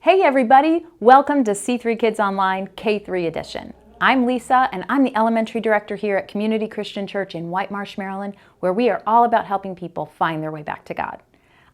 Hey everybody, welcome to C3 Kids Online K-3 edition. I'm Lisa and I'm the elementary director here at Community Christian Church in White Marsh, Maryland, where we are all about helping people find their way back to God.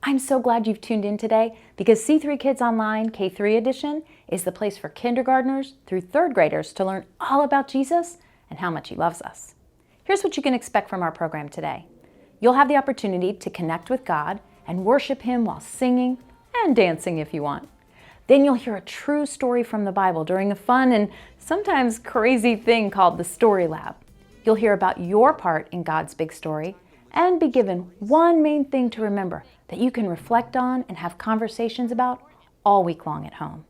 I'm so glad you've tuned in today because C3 Kids Online K-3 edition is the place for kindergartners through third graders to learn all about Jesus and how much He loves us. Here's what you can expect from our program today. You'll have the opportunity to connect with God and worship Him while singing and dancing if you want. Then you'll hear a true story from the Bible during a fun and sometimes crazy thing called the Story Lab. You'll hear about your part in God's big story and be given one main thing to remember that you can reflect on and have conversations about all week long at home.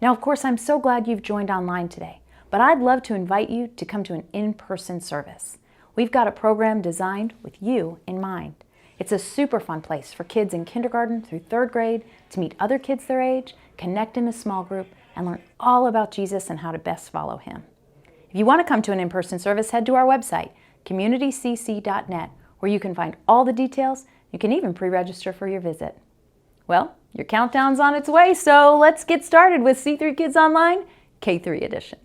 Now, of course, I'm so glad you've joined online today, but I'd love to invite you to come to an in-person service. We've got a program designed with you in mind. It's a super fun place for kids in kindergarten through third grade to meet other kids their age, connect in a small group, and learn all about Jesus and how to best follow Him. If you want to come to an in-person service, head to our website, communitycc.net, where you can find all the details. You can even pre-register for your visit. Well, your countdown's on its way, so let's get started with C3 Kids Online K-3 edition.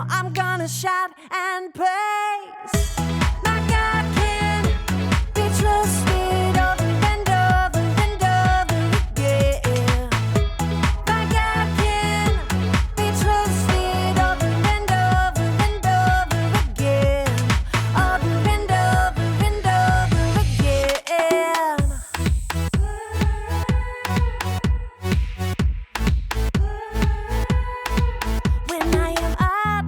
I'm gonna shout and praise. My God can be trusted over and over and over again. My God can be trusted over and over and over again. Over and over and over again. When I am up,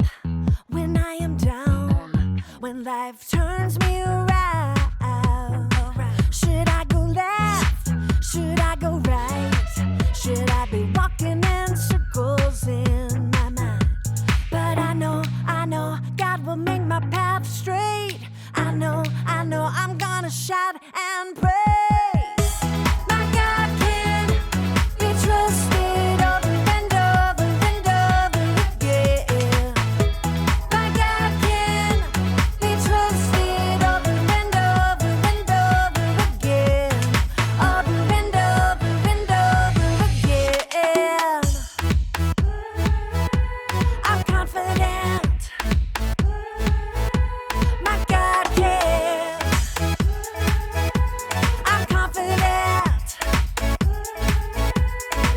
when I am down, when life turns me around, should I go left? Should I go right? Should I be walking in circles in my mind? But I know God will make my path straight. I know I'm gonna shout and praise. My God can be trusted over and over and over again. My God can be trusted over and over and over again. Over and over and over again. I'm confident. My God can. I'm confident.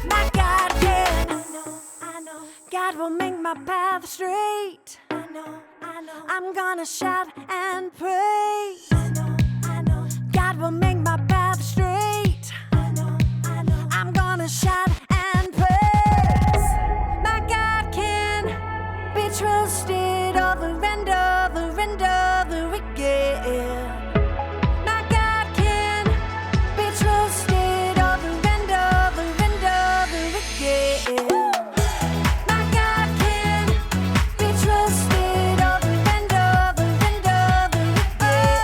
My God can. I know. God will make my path straight. I know. I'm gonna shout and praise. I know. God will make my path straight. I know. I'm gonna shout and praise. My God can be trusted over and over and over again. My God can be trusted over and over and over again. My God can be trusted over and over and over again.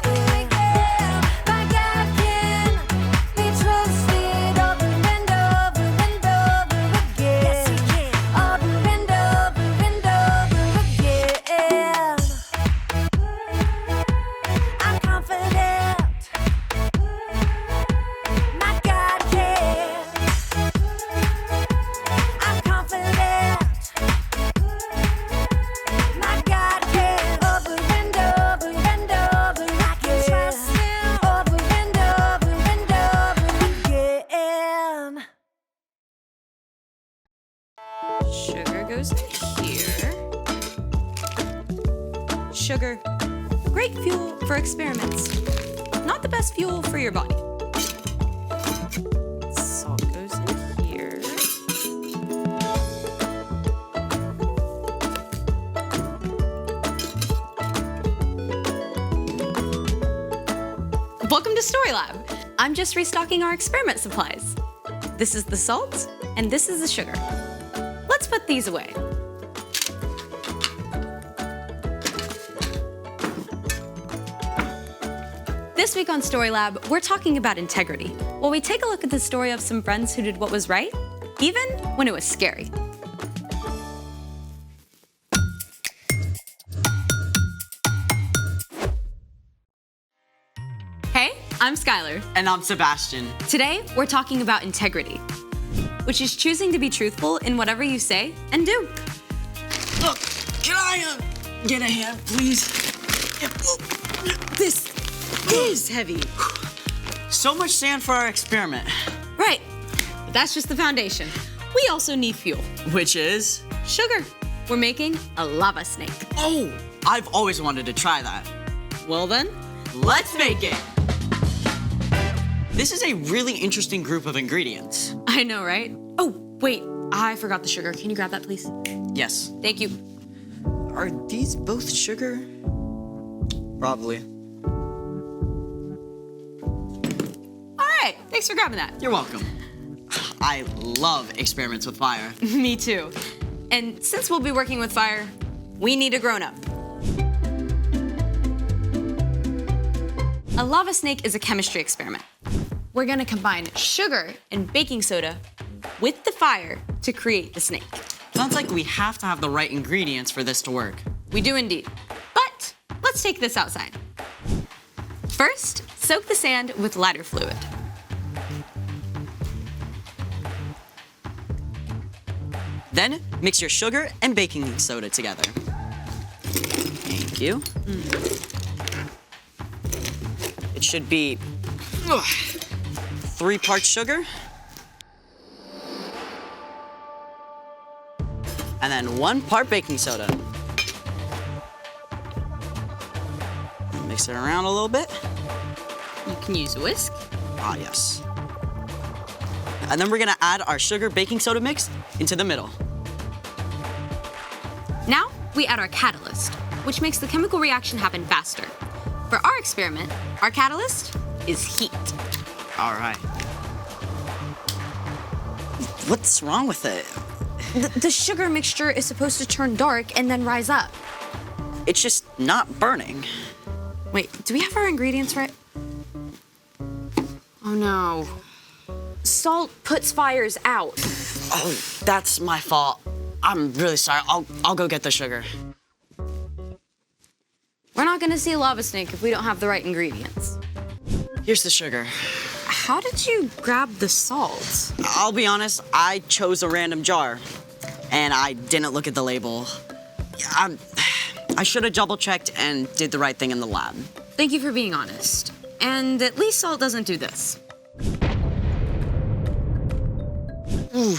sugar. Great fuel for experiments. Not the best fuel for your body. Salt goes in here. Welcome to Story Lab. I'm just restocking our experiment supplies. This is the salt, and this is the sugar. Let's put these away. This week on Story Lab, we're talking about integrity, while we take a look at the story of some friends who did what was right, even when it was scary. Hey, I'm Skylar. And I'm Sebastian. Today, we're talking about integrity, which is choosing to be truthful in whatever you say and do. Look, can I get a hand, please? This is heavy. So much sand for our experiment. Right, but that's just the foundation. We also need fuel. Which is? Sugar. We're making a lava snake. Oh, I've always wanted to try that. Well then, Let's make it! This is a really interesting group of ingredients. I know, right? Oh, wait, I forgot the sugar. Can you grab that, please? Yes. Thank you. Are these both sugar? Probably. All right, thanks for grabbing that. You're welcome. I love experiments with fire. Me too. And since we'll be working with fire, we need a grown-up. A lava snake is a chemistry experiment. We're gonna combine sugar and baking soda with the fire to create the snake. Sounds like we have to have the right ingredients for this to work. We do indeed. But let's take this outside. First, soak the sand with lighter fluid. Then, mix your sugar and baking soda together. Thank you. It should be 3 parts sugar. And then 1 part baking soda. Mix it around a little bit. You can use a whisk. Ah, yes. And then we're gonna add our sugar baking soda mix into the middle. Now, we add our catalyst, which makes the chemical reaction happen faster. For our experiment, our catalyst is heat. All right. What's wrong with it? The sugar mixture is supposed to turn dark and then rise up. It's just not burning. Wait, do we have our ingredients right? Oh no. Salt puts fires out. Oh, that's my fault. I'm really sorry. I'll go get the sugar. We're not gonna see a lava snake if we don't have the right ingredients. Here's the sugar. How did you grab the salt? I'll be honest, I chose a random jar, and I didn't look at the label. I should have double-checked and did the right thing in the lab. Thank you for being honest. And at least salt doesn't do this. Ooh,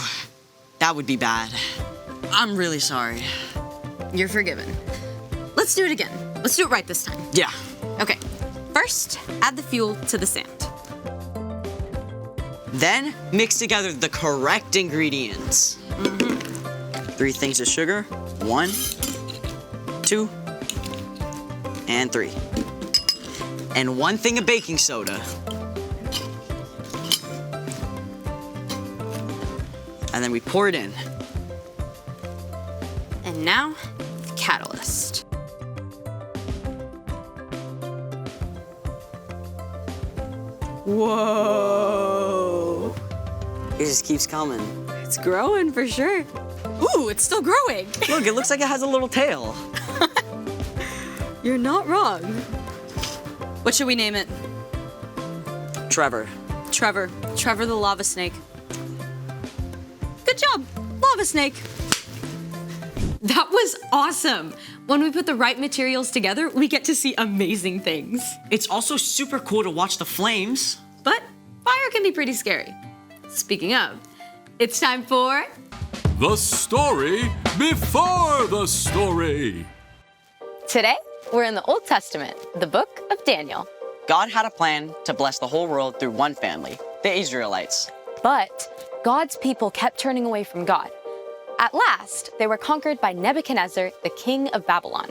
that would be bad. I'm really sorry. You're forgiven. Let's do it again. Let's do it right this time. Yeah. Okay, first, add the fuel to the sand. Then, mix together the correct ingredients. 3 things of sugar. 1, 2, and 3. And 1 thing of baking soda. And then we pour it in. And now, the catalyst. Whoa! It just keeps coming. It's growing for sure. Ooh, it's still growing. Look, it looks like it has a little tail. You're not wrong. What should we name it? Trevor. Trevor. Trevor the lava snake. Good job, lava snake. That was awesome. When we put the right materials together, we get to see amazing things. It's also super cool to watch the flames. But fire can be pretty scary. Speaking of, it's time for... The story before the story. Today, We're in the Old Testament, the book of Daniel. God had a plan to bless the whole world through one family, the Israelites. But God's people kept turning away from God. At last, they were conquered by Nebuchadnezzar, the king of Babylon.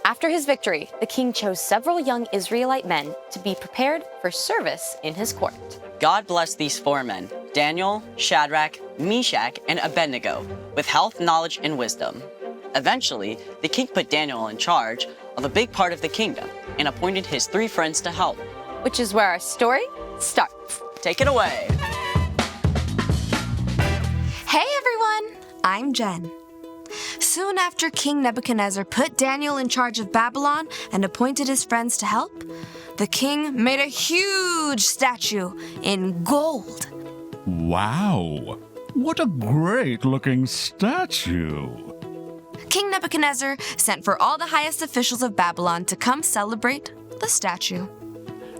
After his victory, the king chose several young Israelite men to be prepared for service in his court. God blessed these 4 men, Daniel, Shadrach, Meshach, and Abednego, with health, knowledge, and wisdom. Eventually, the king put Daniel in charge of a big part of the kingdom and appointed his 3 friends to help. Which is where our story starts. Take it away. Hey everyone, I'm Jen. Soon after King Nebuchadnezzar put Daniel in charge of Babylon and appointed his friends to help, the king made a huge statue in gold. Wow! What a great-looking statue! King Nebuchadnezzar sent for all the highest officials of Babylon to come celebrate the statue.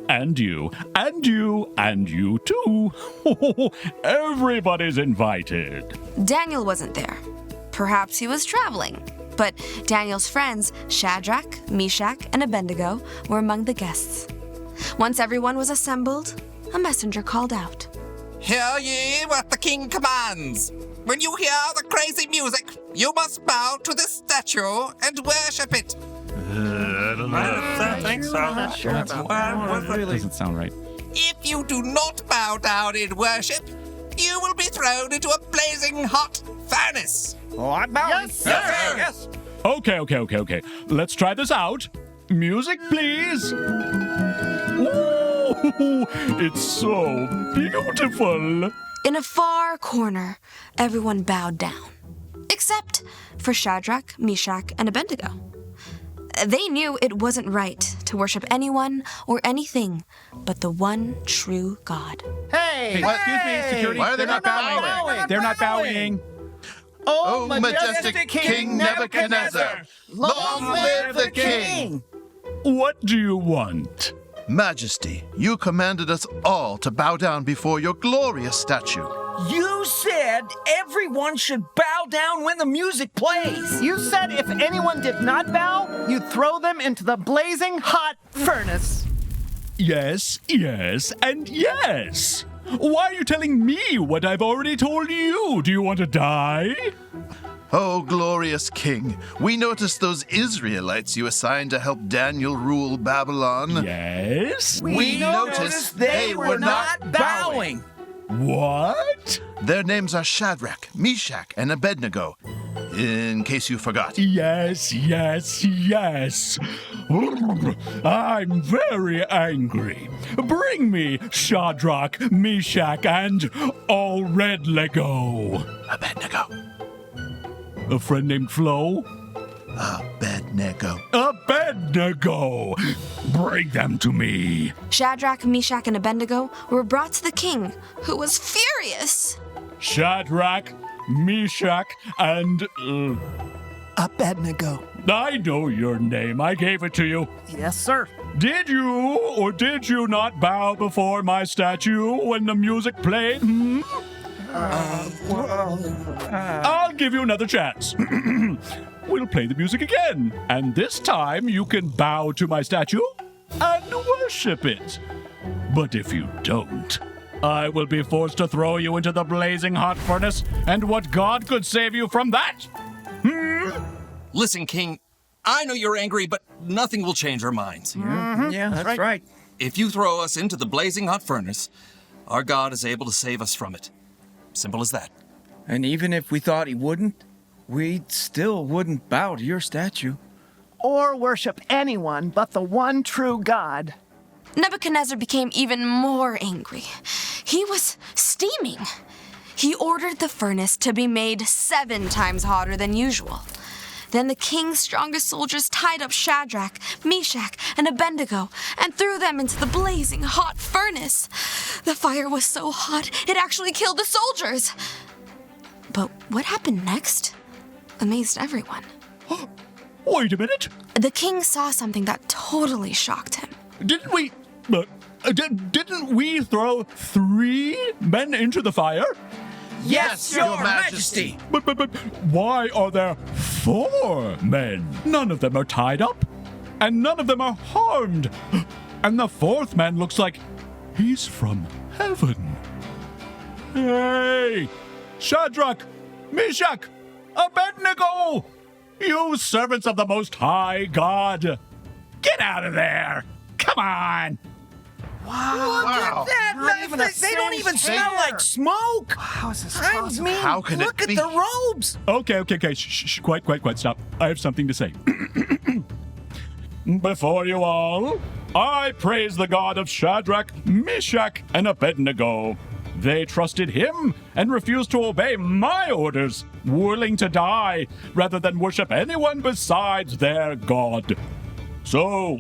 And you, and you, and you too! Everybody's invited! Daniel wasn't there. Perhaps he was traveling. But Daniel's friends, Shadrach, Meshach, and Abednego, were among the guests. Once everyone was assembled, a messenger called out. Hear ye what the king commands. When you hear the crazy music, you must bow to this statue and worship it. I don't think so. I'm not sure about that. Doesn't sound right. If you do not bow down in worship, you will be thrown into a blazing hot furnace. Oh, I'm bowing. Yes, sir. Yes. Okay. Let's try this out. Music, please. Ooh, it's so beautiful. In a far corner, everyone bowed down, except for Shadrach, Meshach, and Abednego. They knew it wasn't right to worship anyone or anything but the one true God. Hey, Excuse me, security. Why are they They're not bowing. They're not bowing. Oh, majestic King Nebuchadnezzar! Long live the king! What do you want? Majesty, you commanded us all to bow down before your glorious statue. You said everyone should bow down when the music plays. You said if anyone did not bow, you'd throw them into the blazing hot furnace. Yes, and yes. Why are you telling me what I've already told you? Do you want to die? Oh, glorious king, we noticed those Israelites you assigned to help Daniel rule Babylon. Yes? We noticed they were not bowing. What? Their names are Shadrach, Meshach, and Abednego, in case you forgot. Yes. I'm very angry. Bring me Shadrach, Meshach, and all red Lego. Abednego. A friend named Flo? Abednego. Abednego! Bring them to me. Shadrach, Meshach, and Abednego were brought to the king, who was furious. Shadrach, Meshach, and... Abednego. I know your name. I gave it to you. Yes, sir. Did you or did you not bow before my statue when the music played? I'll give you another chance. We'll play the music again, and this time you can bow to my statue and worship it. But if you don't, I will be forced to throw you into the blazing hot furnace, and what God could save you from that? Listen, King, I know you're angry, but nothing will change our minds. Yeah, that's right. If you throw us into the blazing hot furnace, our God is able to save us from it. Simple as that. And even if we thought he wouldn't, we still wouldn't bow to your statue. Or worship anyone but the one true God. Nebuchadnezzar became even more angry. He was steaming. He ordered the furnace to be made 7 times hotter than usual. Then the king's strongest soldiers tied up Shadrach, Meshach, and Abednego and threw them into the blazing hot furnace. The fire was so hot, it actually killed the soldiers. But what happened next amazed everyone. Wait a minute. The king saw something that totally shocked him. Didn't we throw 3 men into the fire? Yes, your majesty. But why are there 4 men? None of them are tied up. and none of them are harmed. And the fourth man looks like he's from heaven. Hey! Shadrach, Meshach, Abednego! You servants of the Most High God! Get out of there! Come on! Look at that! They don't even smell like smoke! How is this I possible? mean, How can it look at be? the robes! Okay. Shh. Quiet. Stop. I have something to say. Before you all, I praise the God of Shadrach, Meshach, and Abednego. They trusted him and refused to obey my orders, willing to die rather than worship anyone besides their God. So,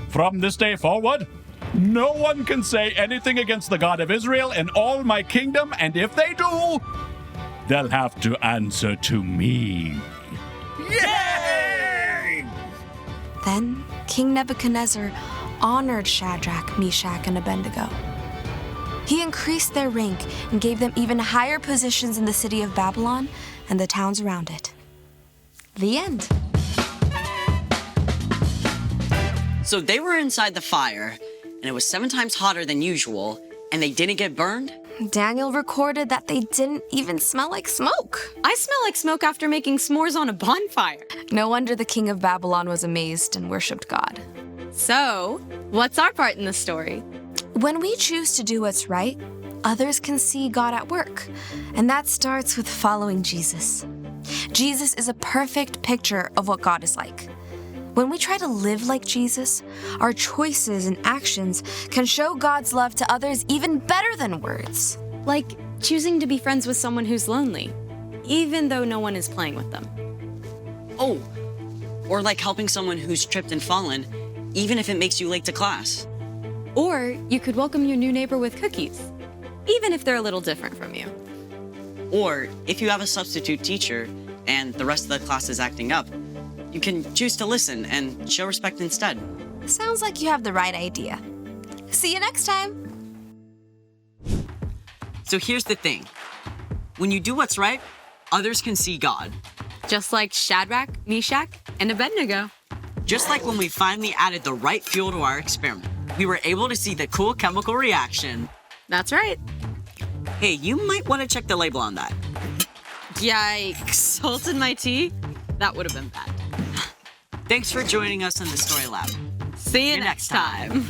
from this day forward, no one can say anything against the God of Israel in all my kingdom, and if they do, they'll have to answer to me. Yay! Then King Nebuchadnezzar honored Shadrach, Meshach, and Abednego. He increased their rank and gave them even higher positions in the city of Babylon and the towns around it. The end. So they were inside the fire, and it was 7 times hotter than usual, and they didn't get burned? Daniel recorded that they didn't even smell like smoke. I smell like smoke after making s'mores on a bonfire. No wonder the king of Babylon was amazed and worshipped God. So, what's our part in the story? When we choose to do what's right, others can see God at work. And that starts with following Jesus. Jesus is a perfect picture of what God is like. When we try to live like Jesus, our choices and actions can show God's love to others even better than words. Like choosing to be friends with someone who's lonely, even though no one is playing with them. Oh, or like helping someone who's tripped and fallen, even if it makes you late to class. Or you could welcome your new neighbor with cookies, even if they're a little different from you. Or if you have a substitute teacher and the rest of the class is acting up, you can choose to listen and show respect instead. Sounds like you have the right idea. See you next time. So here's the thing. When you do what's right, others can see God. Just like Shadrach, Meshach, and Abednego. Just like when we finally added the right fuel to our experiment, we were able to see the cool chemical reaction. That's right. Hey, you might want to check the label on that. Yikes, salt in my tea? That would have been bad. Thanks for joining us in the Story Lab. See you next time.